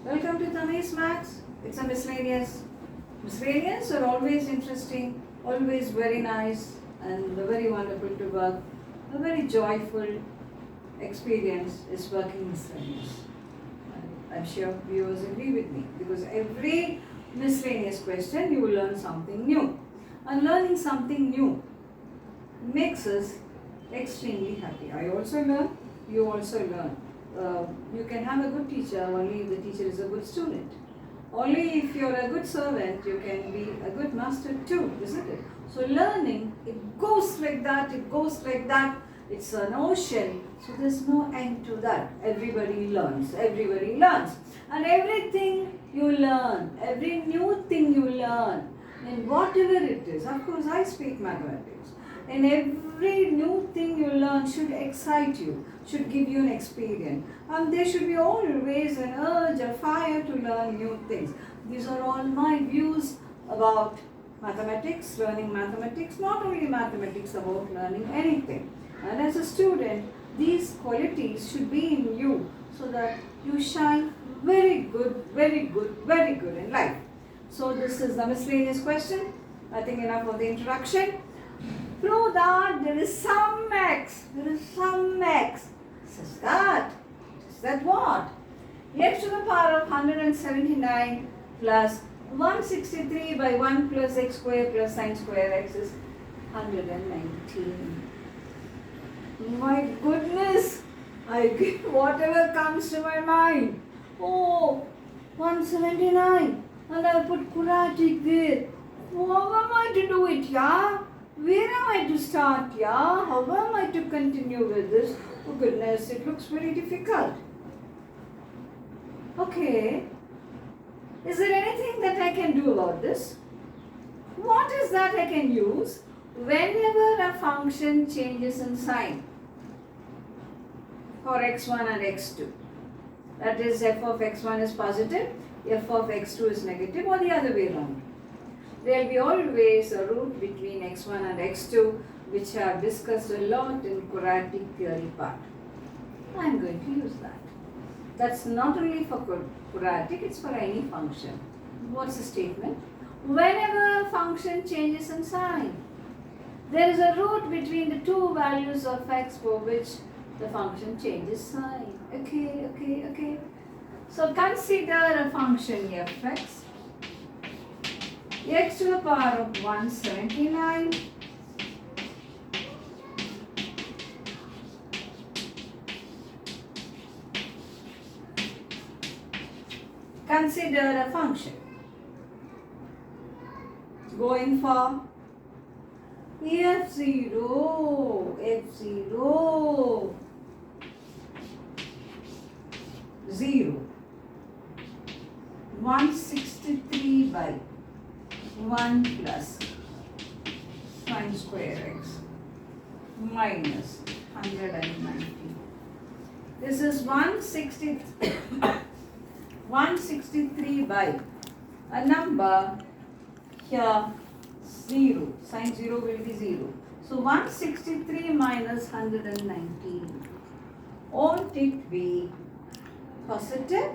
Welcome to Tami's Max. It's a miscellaneous. Miscellaneous are always interesting, always very nice, and very wonderful to work. A very joyful experience is working miscellaneous. I'm sure viewers agree with me because every miscellaneous question you will learn something new. And learning something new makes us extremely happy. I also learn, you also learn. You can have a good teacher only if the teacher is a good student. Only if you're a good servant, you can be a good master too, isn't it? So learning, it goes like that, it goes like that. It's an ocean, so there's no end to that. Everybody learns, and everything you learn, every new thing you learn, and whatever it is. Of course, I speak mathematics, and every new thing you learn should excite you, should give you an experience, and there should be always an urge, a fire to learn new things. These are all my views about mathematics, learning mathematics, not only mathematics, about learning anything. And as a student, these qualities should be in you so that you shine very good, very good, very good in life. So this is the miscellaneous question. I think enough of the introduction. Prove that there is some x. There is some x. Such that. Is that what? X to the power of 179 plus 163 by 1 plus x square plus sine square x is 119. My goodness, I give whatever comes to my mind. Oh, 179. And I put quadratic there. How am I to do it, yeah? Where am I to start, yeah? How am I to continue with this? Oh goodness, it looks very difficult. Okay. Is there anything that I can do about this? What is that I can use whenever a function changes in sign for x1 and x2? That is, f of x1 is positive, f of x2 is negative, or the other way around. There will be always a root between x1 and x2, which I have discussed a lot in quadratic theory part. I am going to use that. That's not only for quadratic, it's for any function. What's the statement? Whenever a function changes in sign, there is a root between the two values of x for which the function changes sign. Okay. So consider a function fx, x to the power of 179 consider a function going for f0 0 163 by 1 plus sine square x minus 190. This is 163 by a number here 0. Sine 0 will be 0. So 163 minus 119. Won't it be positive?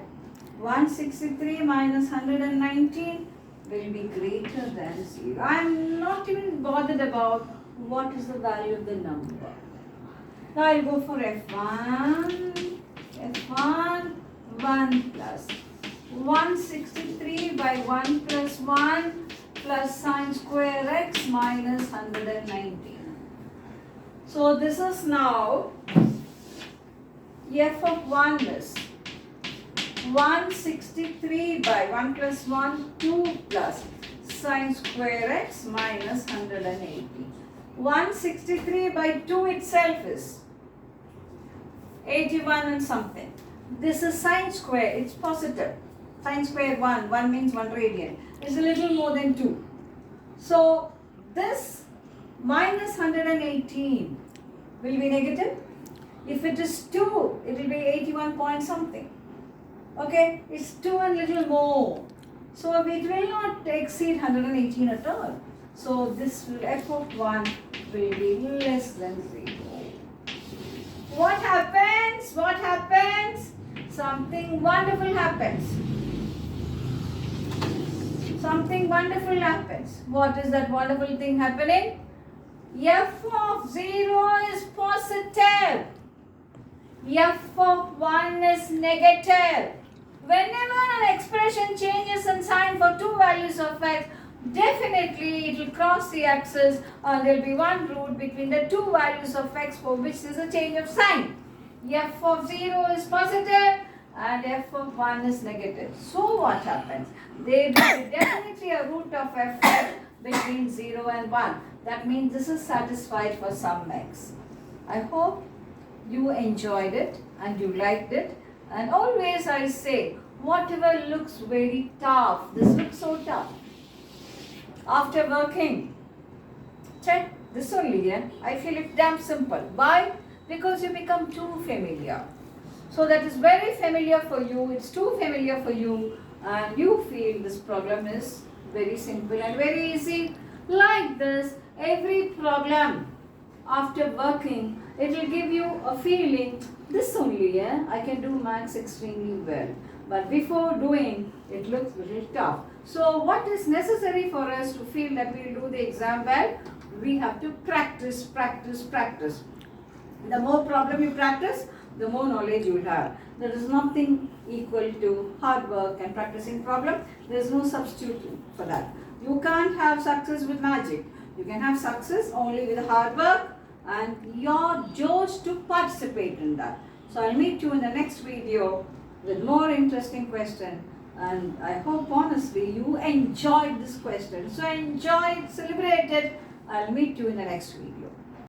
163 minus 119 will be greater than 0. I am not even bothered about what is the value of the number. Now I will go for f1. 1 plus 163 by 1 plus 1 plus sine square x minus 119. So this is now f of 1 is 163 by 1 plus 1, 2 plus sine square x minus 180. 163 by 2 itself is 81 and something. This is sine square, it's positive. Sine square 1 means 1 radian. It's a little more than 2. So this minus 118 will be negative. If it is 2, it will be 81 point something. Okay, it's 2 and little more. So it will not exceed 118 at all. So this f of 1 will be less than 0. What happens? Something wonderful happens. something wonderful happens. What is that wonderful thing happening? F of 0 is positive. F of 1 is negative. Whenever an expression changes in sign for two values of x, definitely it will cross the axis and there will be one root between the two values of x for which there is a change of sign. F of 0 is positive and f of 1 is negative. So what happens? There will be definitely a root of f between 0 and 1. That means this is satisfied for some x. I hope you enjoyed it and you liked it. And always I say, whatever looks very tough, this looks so tough. After working, check this only, I feel it damn simple. Why? Because you become too familiar. So that is very familiar for you, it's too familiar for you, and you feel this problem is very simple and very easy. Like this, every problem after working, it will give you a feeling, this only, I can do maths extremely well. But before doing, it looks very tough. So what is necessary for us to feel that we will do the exam well? We have to practice, practice, practice. The more problem you practice, the more knowledge you will have. There is nothing equal to hard work and practicing problem. There is no substitute for that. You can't have success with magic. You can have success only with hard work and your josh to participate in that. So I'll meet you in the next video with more interesting question, and I hope honestly you enjoyed this question. So enjoy it, celebrate it. I'll meet you in the next video.